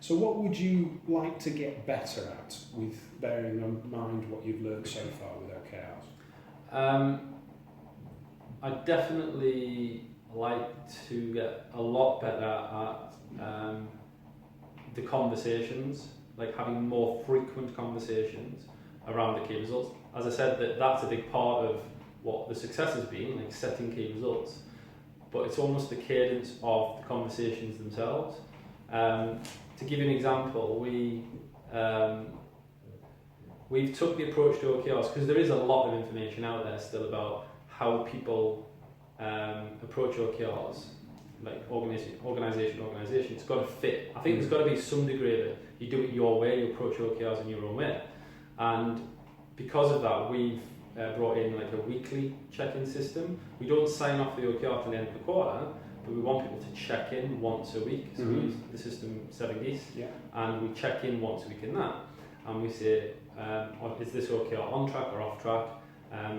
So what would you like to get better at, with bearing in mind what you've learned so far with OKRs? I definitely like to get a lot better at the conversations, like having more frequent conversations around the key results. As I said, that's a big part of what the success has been, like setting key results, but it's almost the cadence of the conversations themselves. To give you an example, we've took the approach to OKRs, because there is a lot of information out there still about how people approach OKRs, like organisation. It's got to fit. I think there's got to be some degree of it. You do it your way, you approach OKRs in your own way. And because of that, we've brought in like a weekly check-in system. We don't sign off the OKR till the end of the quarter, but we want people to check in once a week. So we use the system 7 Geese, and we check in once a week in that. And we say, is this OKR on track or off track?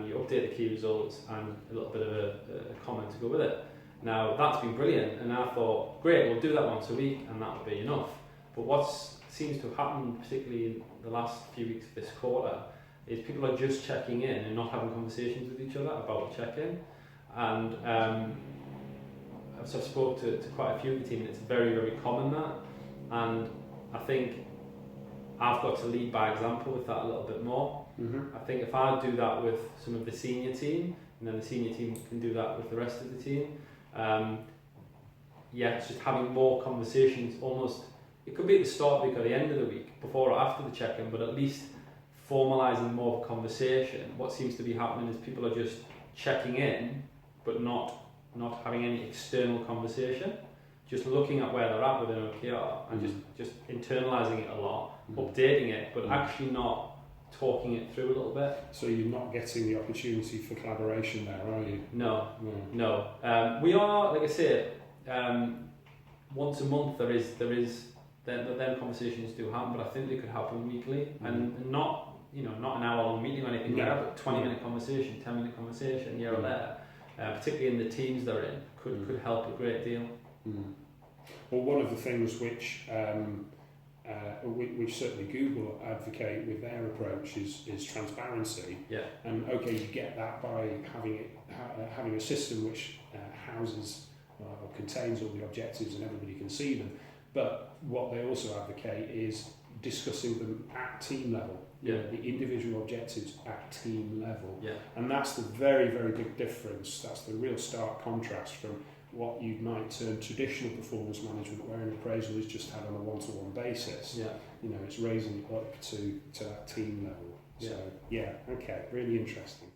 You update the key results and a little bit of a comment to go with it. Now, that's been brilliant, and I thought, great, we'll do that once a week, and that will be enough. But what seems to have happened, particularly in the last few weeks of this quarter, is people are just checking in and not having conversations with each other about the check-in. And I've spoke to quite a few of the team, and it's very, very common that. And I think I've got to lead by example with that a little bit more. I think if I do that with some of the senior team, and then the senior team can do that with the rest of the team, it's just having more conversations. Almost, it could be at the start of the week or the end of the week, before or after the check-in, but at least formalising more of a conversation. What seems to be happening is people are just checking in, but not having any external conversation, just looking at where they're at with an OKR and just internalising it a lot, updating it, but actually not talking it through a little bit. So you're not getting the opportunity for collaboration there, are you? No. We are, like I say, once a month then conversations do happen, but I think they could happen weekly, and not an hour-long meeting or anything like that, but 20-minute conversation, 10-minute conversation here or there, particularly in the teams they're in, could help a great deal. Well, one of the things which certainly Google advocate with their approach is transparency. And okay, you get that by having a system which houses or contains all the objectives and everybody can see them. But what they also advocate is discussing them at team level. The individual objectives at team level. And that's the very, very big difference. That's the real stark contrast from what you might term traditional performance management, where an appraisal is just had on a one-to-one basis. It's raising it up to that team level. So, okay, really interesting.